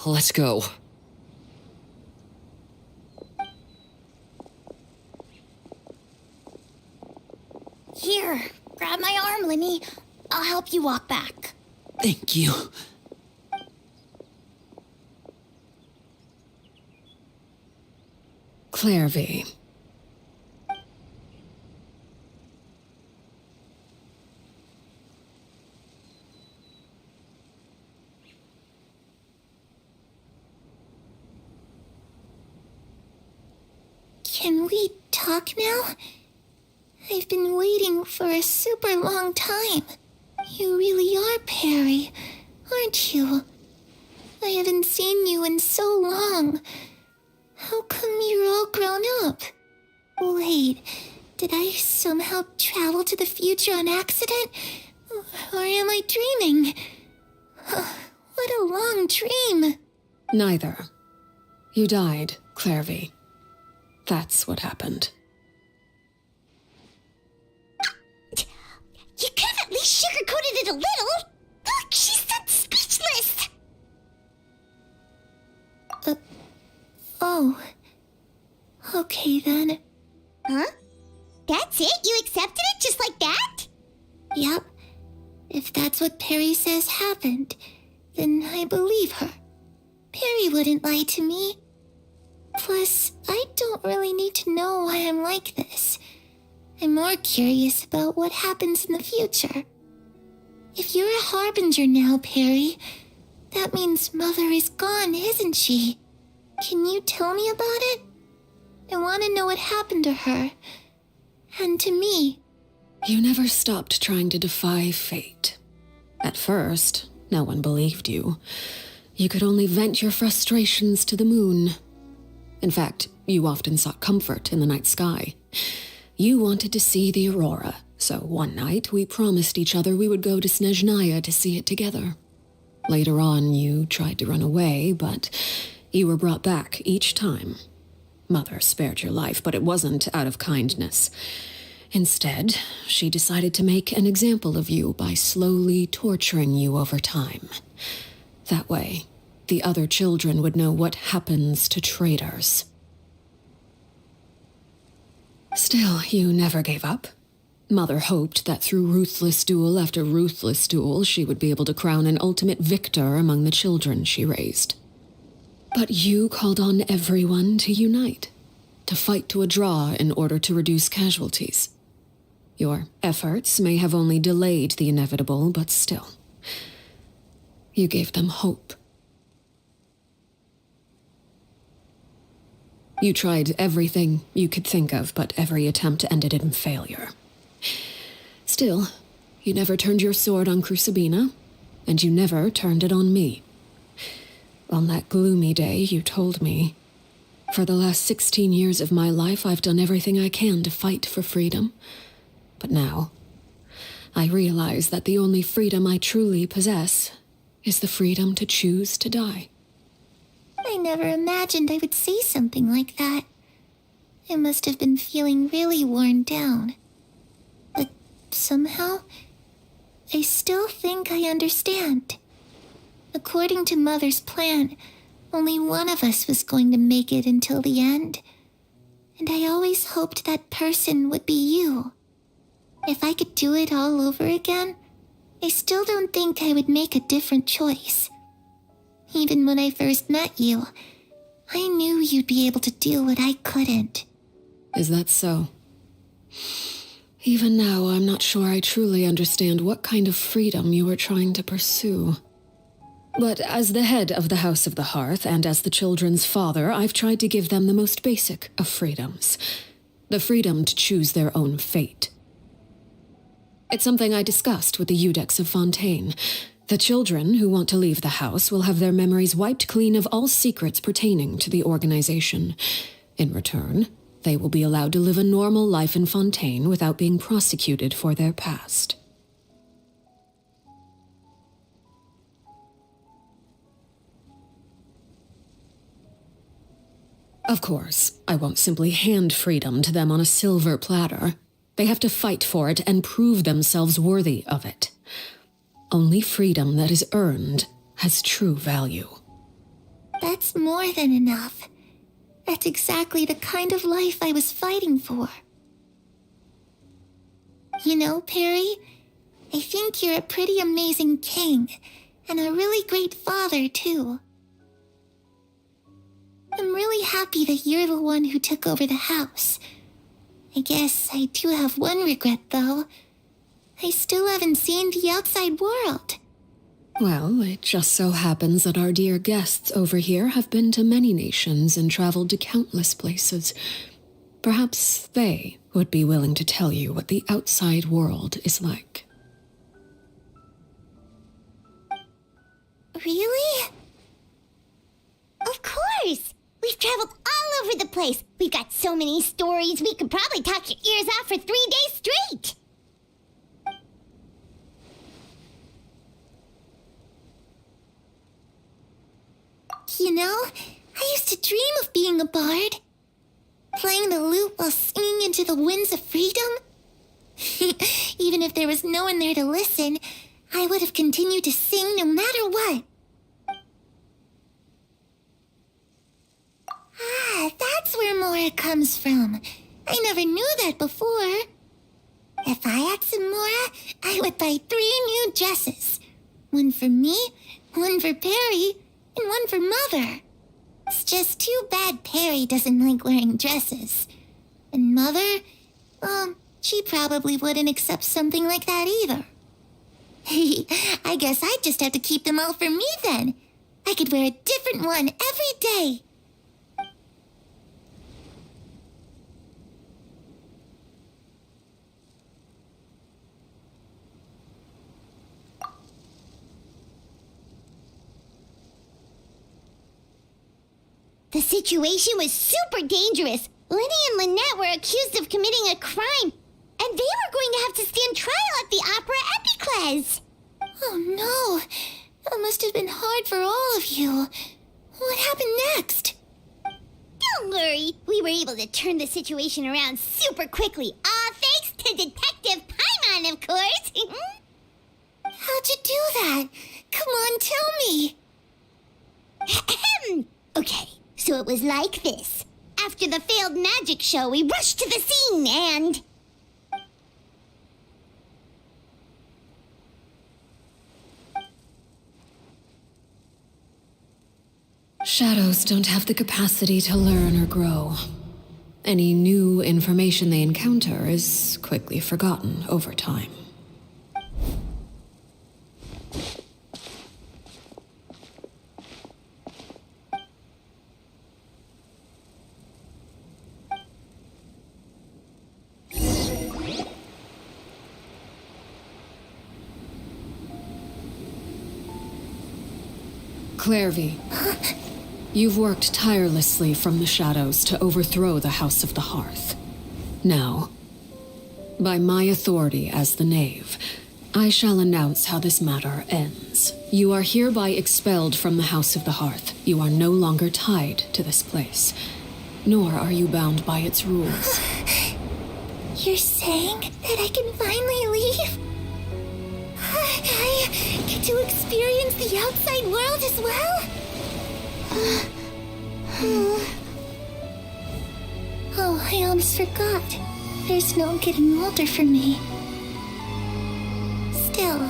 Let's go. Here, grab my arm, Linny. I'll help you walk back. Thank you. Clairvy. Can we talk now? I've been waiting for a super long time. You really are Perry, aren't you? I haven't seen you in so long. How come you're all grown up? Wait, did I somehow travel to the future on accident? Or am I dreaming? What a long dream. Neither. You died, Clairvy. That's what happened. You could have at least sugarcoated it a little. Look, she's that speechless. Oh. Okay then. Huh? That's it? You accepted it just like that? Yep. If that's what Perry says happened, then I believe her. Perry wouldn't lie to me. Plus, I don't really need to know why I'm like this. I'm more curious about what happens in the future. If you're a harbinger now, Perry, that means Mother is gone, isn't she? Can you tell me about it? I want to know what happened to her. And to me. You never stopped trying to defy fate. At first, no one believed you. You could only vent your frustrations to the moon. In fact, you often sought comfort in the night sky. You wanted to see the aurora, so one night we promised each other we would go to Snezhnaya to see it together. Later on, you tried to run away, but you were brought back each time. Mother spared your life, but it wasn't out of kindness. Instead, she decided to make an example of you by slowly torturing you over time. That way, the other children would know what happens to traitors. Still, you never gave up. Mother hoped that through ruthless duel after ruthless duel, she would be able to crown an ultimate victor among the children she raised. But you called on everyone to unite, to fight to a draw in order to reduce casualties. Your efforts may have only delayed the inevitable, but still, you gave them hope. You tried everything you could think of, but every attempt ended in failure. Still, you never turned your sword on Crucibina, and you never turned it on me. On that gloomy day, you told me, "For the last 16 years of my life, I've done everything I can to fight for freedom. But now, I realize that the only freedom I truly possess is the freedom to choose to die." I never imagined I would say something like that. I must have been feeling really worn down. But somehow, I still think I understand. According to Mother's plan, only one of us was going to make it until the end. And I always hoped that person would be you. If I could do it all over again, I still don't think I would make a different choice. Even when I first met you, I knew you'd be able to do what I couldn't. Is that so? Even now, I'm not sure I truly understand what kind of freedom you are trying to pursue. But as the head of the House of the Hearth and as the children's father, I've tried to give them the most basic of freedoms. The freedom to choose their own fate. It's something I discussed with the Eudex of Fontaine. The children who want to leave the house will have their memories wiped clean of all secrets pertaining to the organization. In return, they will be allowed to live a normal life in Fontaine without being prosecuted for their past. Of course, I won't simply hand freedom to them on a silver platter. They have to fight for it and prove themselves worthy of it. Only freedom that is earned has true value. That's more than enough. That's exactly the kind of life I was fighting for. You know, Perry, I think you're a pretty amazing king, and a really great father, too. I'm really happy that you're the one who took over the house. I guess I do have one regret, though. I still haven't seen the outside world. Well, it just so happens that our dear guests over here have been to many nations and traveled to countless places. Perhaps they would be willing to tell you what the outside world is like. Really? Of course! We've traveled all over the place. We've got so many stories, we could probably talk your ears off for 3 days straight. You know, I used to dream of being a bard. Playing the lute while singing into the winds of freedom. Even if there was no one there to listen, I would have continued to sing no matter what. Ah, that's where Mora comes from. I never knew that before. If I had some Mora, I would buy 3 new dresses. One for me, one for Perry, and one for Mother. It's just too bad Perry doesn't like wearing dresses. And Mother, she probably wouldn't accept something like that either. I guess I'd just have to keep them all for me then. I could wear a different one every day. The situation was super dangerous. Lenny and Lynette were accused of committing a crime, and they were going to have to stand trial at the Opera Epicles. Oh no, that must have been hard for all of you. What happened next? Don't worry, we were able to turn the situation around super quickly. All thanks to Detective Paimon, of course. How'd you do that? Come on, tell me. Okay. So it was like this. After the failed magic show, we rushed to the scene and... Shadows don't have the capacity to learn or grow. Any new information they encounter is quickly forgotten over time. Clairvy, you've worked tirelessly from the shadows to overthrow the House of the Hearth. Now, by my authority as the Knave, I shall announce how this matter ends. You are hereby expelled from the House of the Hearth. You are no longer tied to this place, nor are you bound by its rules. You're saying that I can finally leave? I get to experience the outside world as well? Oh, I almost forgot. There's no getting older for me. Still,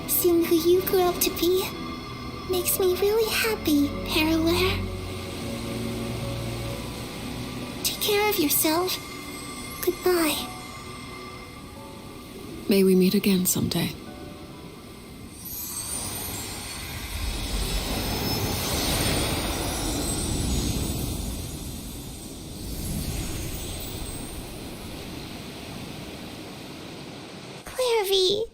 seeing who you grew up to be makes me really happy, Parallel. Take care of yourself. Goodbye. May we meet again someday. Clairvy.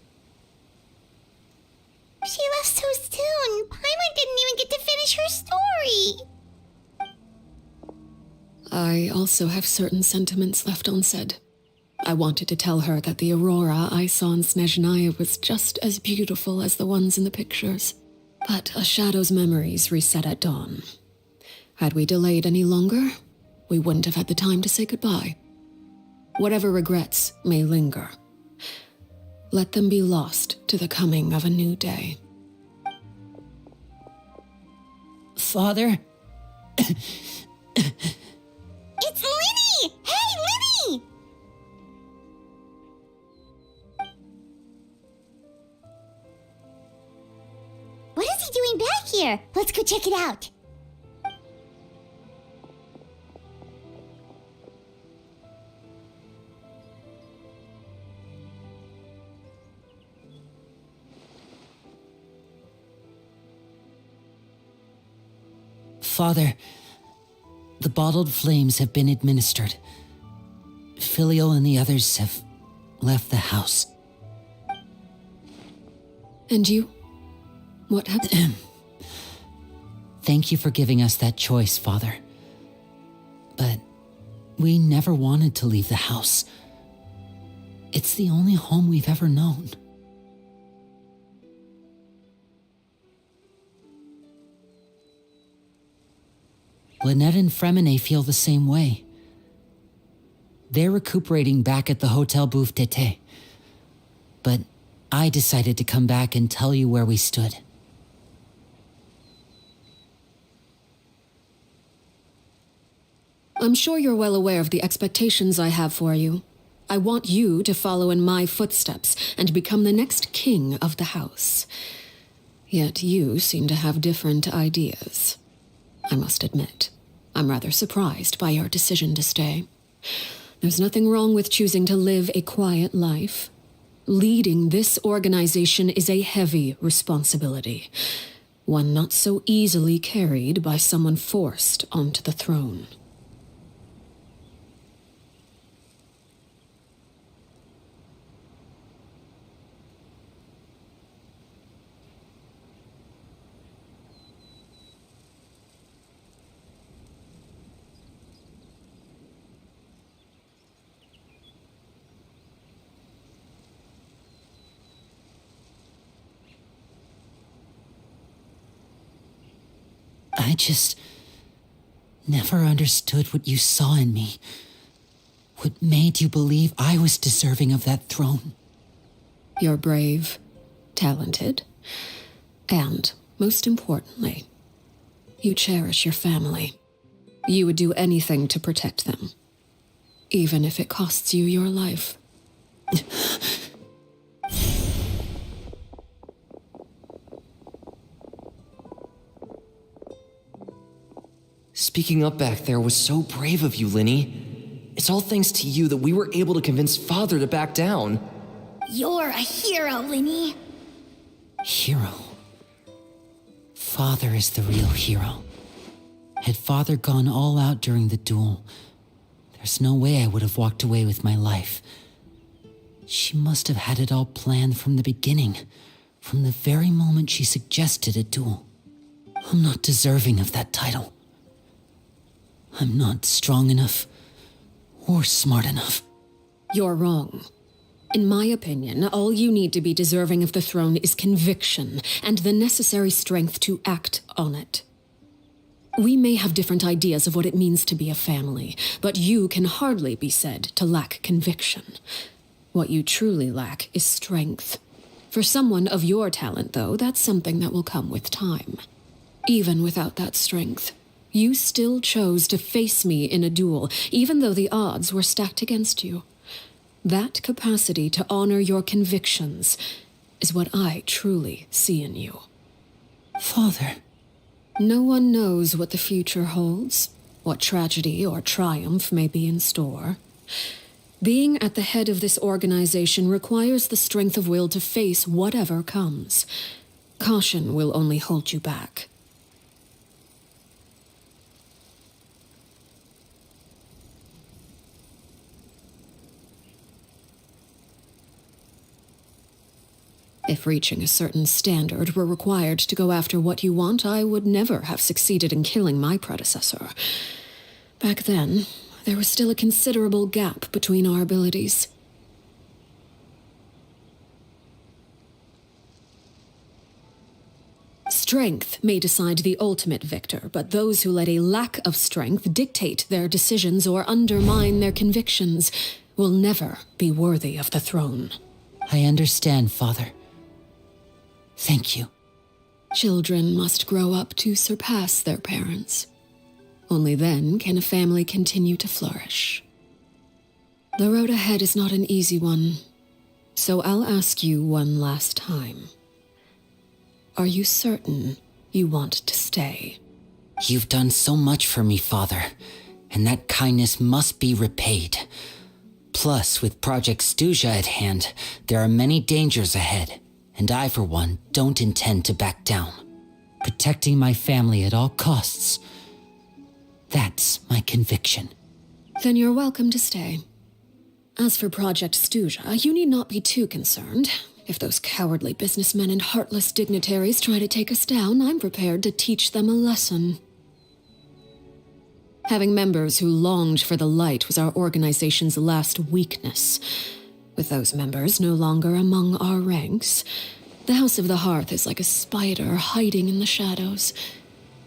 She left so soon. Paimon didn't even get to finish her story. I also have certain sentiments left unsaid. I wanted to tell her that the aurora I saw in Snezhnaya was just as beautiful as the ones in the pictures. But a shadow's memories reset at dawn. Had we delayed any longer, we wouldn't have had the time to say goodbye. Whatever regrets may linger, let them be lost to the coming of a new day. Father? It's Linny! Hey, Linny! What is he doing back here? Let's go check it out. Father, the bottled flames have been administered. Filio and the others have left the house. And you? What happened? Thank you for giving us that choice, Father. But we never wanted to leave the house. It's the only home we've ever known. Lynette and Fremine feel the same way. They're recuperating back at the Hotel Bouffe d'été. But I decided to come back and tell you where we stood. I'm sure you're well aware of the expectations I have for you. I want you to follow in my footsteps and become the next king of the house. Yet you seem to have different ideas. I must admit, I'm rather surprised by your decision to stay. There's nothing wrong with choosing to live a quiet life. Leading this organization is a heavy responsibility, one not so easily carried by someone forced onto the throne. I just never understood what you saw in me. What made you believe I was deserving of that throne? You're brave, talented, and, most importantly, you cherish your family. You would do anything to protect them, even if it costs you your life. Speaking up back there was so brave of you, Linny. It's all thanks to you that we were able to convince Father to back down. You're a hero, Linny. Hero? Father is the real hero. Had Father gone all out during the duel, there's no way I would have walked away with my life. She must have had it all planned from the beginning, from the very moment she suggested a duel. I'm not deserving of that title. I'm not strong enough or smart enough. You're wrong. In my opinion, all you need to be deserving of the throne is conviction and the necessary strength to act on it. We may have different ideas of what it means to be a family, but you can hardly be said to lack conviction. What you truly lack is strength. For someone of your talent, though, that's something that will come with time. Even without that strength, you still chose to face me in a duel, even though the odds were stacked against you. That capacity to honor your convictions is what I truly see in you. Father. No one knows what the future holds, what tragedy or triumph may be in store. Being at the head of this organization requires the strength of will to face whatever comes. Caution will only hold you back. If reaching a certain standard were required to go after what you want, I would never have succeeded in killing my predecessor. Back then, there was still a considerable gap between our abilities. Strength may decide the ultimate victor, but those who let a lack of strength dictate their decisions or undermine their convictions will never be worthy of the throne. I understand, Father. Thank you. Children must grow up to surpass their parents. Only then can a family continue to flourish. The road ahead is not an easy one, so I'll ask you one last time. Are you certain you want to stay? You've done so much for me, Father, and that kindness must be repaid. Plus, with Project Stuja at hand, there are many dangers ahead, and I, for one, don't intend to back down. Protecting my family at all costs. That's my conviction. Then you're welcome to stay. As for Project Stuja, you need not be too concerned. If those cowardly businessmen and heartless dignitaries try to take us down, I'm prepared to teach them a lesson. Having members who longed for the light was our organization's last weakness. With those members no longer among our ranks, the House of the Hearth is like a spider hiding in the shadows.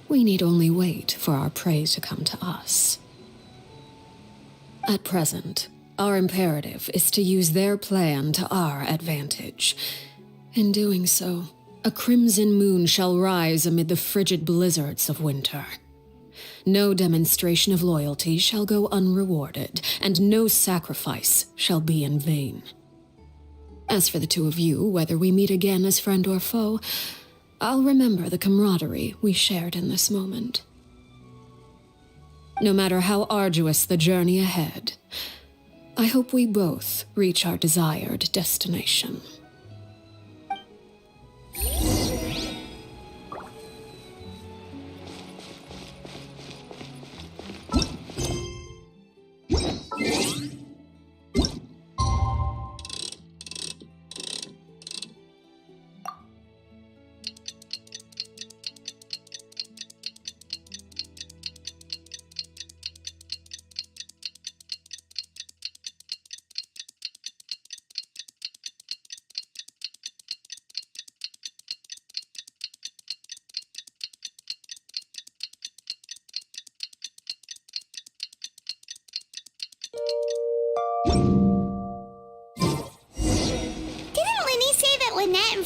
We need only wait for our prey to come to us. At present, our imperative is to use their plan to our advantage. In doing so, a crimson moon shall rise amid the frigid blizzards of winter. No demonstration of loyalty shall go unrewarded, and no sacrifice shall be in vain. As for the two of you, whether we meet again as friend or foe, I'll remember the camaraderie we shared in this moment. No matter how arduous the journey ahead, I hope we both reach our desired destination.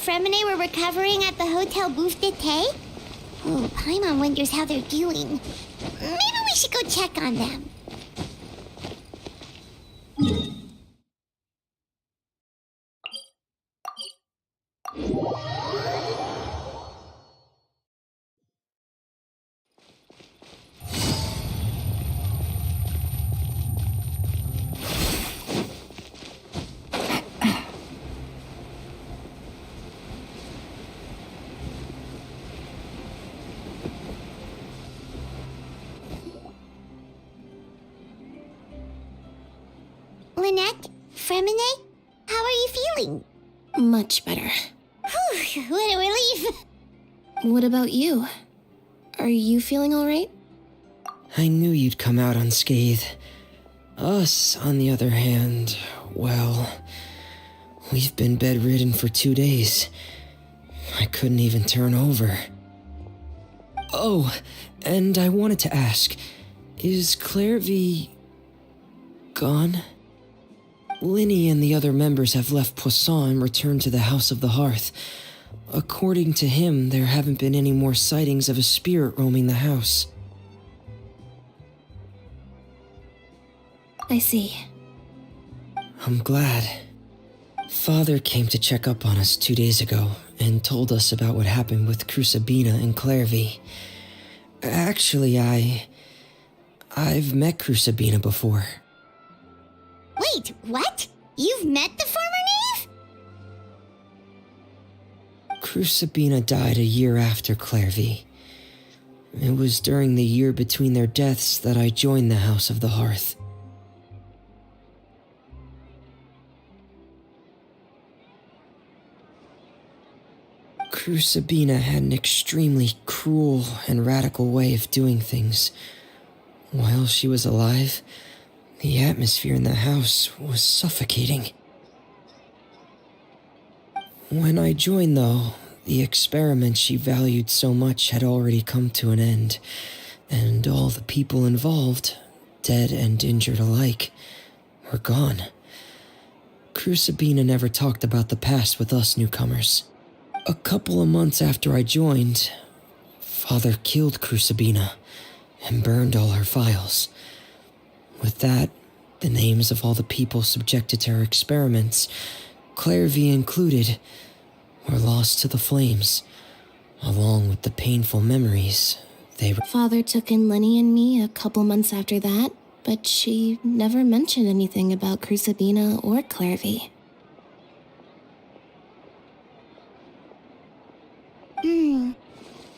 Fremine were recovering at the Hotel Bouffe d'été? Oh, Paimon wonders how they're doing. Maybe we should go check on them. Lynette? Fremine? How are you feeling? Much better. Whew, what a relief. What about you? Are you feeling alright? I knew you'd come out unscathed. Us, on the other hand, well, we've been bedridden for 2 days. I couldn't even turn over. Oh, and I wanted to ask, is Clairvy gone? Linny and the other members have left Poisson and returned to the House of the Hearth. According to him, there haven't been any more sightings of a spirit roaming the house. I see. I'm glad. Father came to check up on us 2 days ago and told us about what happened with Crusabina and Clairvy. Actually, I've met Crusabina before. Wait, what? You've met the former knave? Crusabina died a year after Clairvy. It was during the year between their deaths that I joined the House of the Hearth. Crusabina had an extremely cruel and radical way of doing things. While she was alive, the atmosphere in the house was suffocating. When I joined, though, the experiment she valued so much had already come to an end, and all the people involved, dead and injured alike, were gone. Crusabina never talked about the past with us newcomers. A couple of months after I joined, Father killed Crusabina and burned all her files. With that, the names of all the people subjected to her experiments, Clairvy included, were lost to the flames, along with the painful memories they were. Father took in Lenny and me a couple months after that, but she never mentioned anything about Crusabina or Clairvy.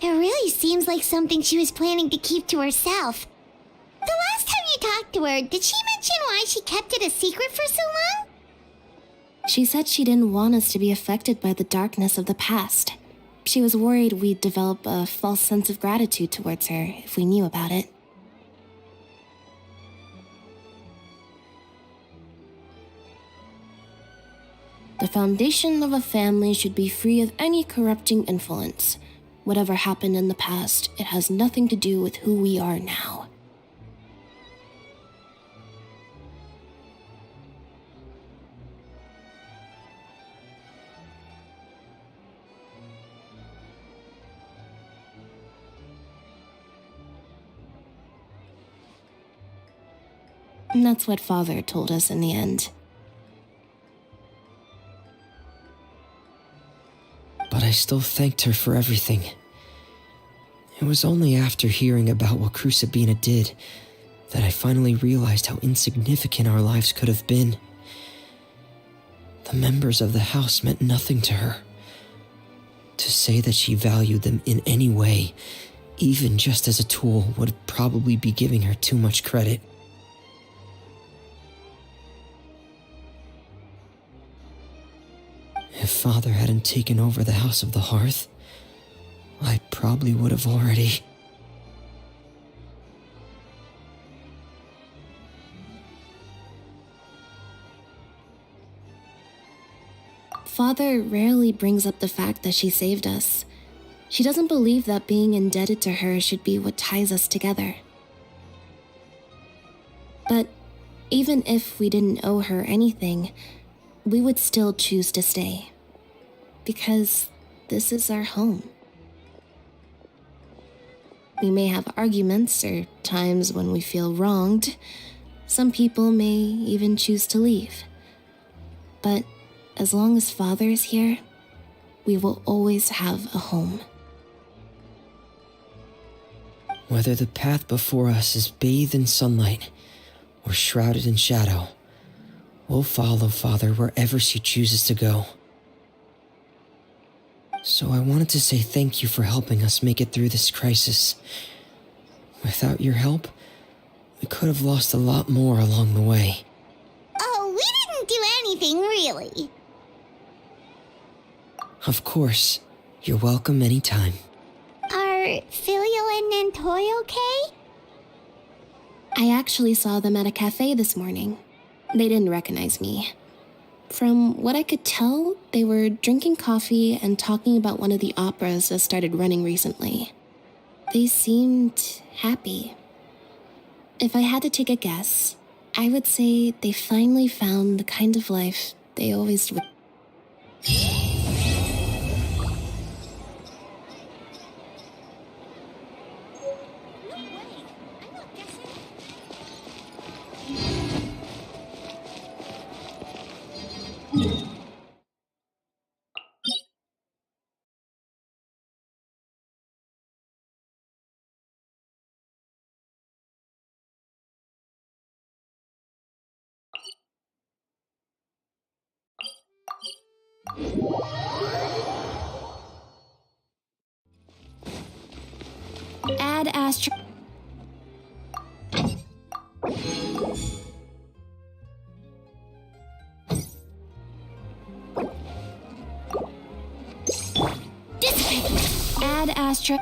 It really seems like something she was planning to keep to herself. The last time you talked to her, did she mention why she kept it a secret for so long? She said she didn't want us to be affected by the darkness of the past. She was worried we'd develop a false sense of gratitude towards her if we knew about it. The foundation of a family should be free of any corrupting influence. Whatever happened in the past, it has nothing to do with who we are now. And that's what Father told us in the end. But I still thanked her for everything. It was only after hearing about what Crusabina did that I finally realized how insignificant our lives could have been. The members of the house meant nothing to her. To say that she valued them in any way, even just as a tool, would probably be giving her too much credit. If Father hadn't taken over the House of the Hearth, I probably would have already. Father rarely brings up the fact that she saved us. She doesn't believe that being indebted to her should be what ties us together. But even if we didn't owe her anything, we would still choose to stay. Because this is our home. We may have arguments or times when we feel wronged. Some people may even choose to leave. But as long as Father is here, we will always have a home. Whether the path before us is bathed in sunlight or shrouded in shadow, we'll follow Father wherever she chooses to go. So I wanted to say thank you for helping us make it through this crisis. Without your help, we could have lost a lot more along the way. Oh, we didn't do anything, really. Of course. You're welcome anytime. Are filial and Toy okay? I actually saw them at a cafe this morning. They didn't recognize me. From what I could tell, they were drinking coffee and talking about one of the operas that started running recently. They seemed happy. If I had to take a guess, I would say they finally found the kind of life they always would. Add Astro. Add Astro.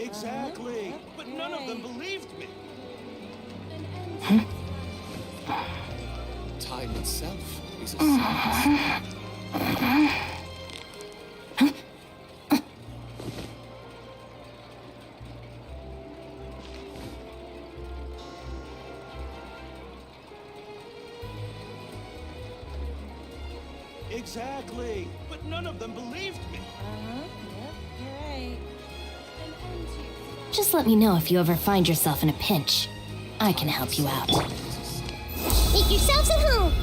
Exactly. But none of them believed me. Time itself is a science. Exactly. But none of them believed me. Just let me know if you ever find yourself in a pinch. I can help you out. Make yourselves at home.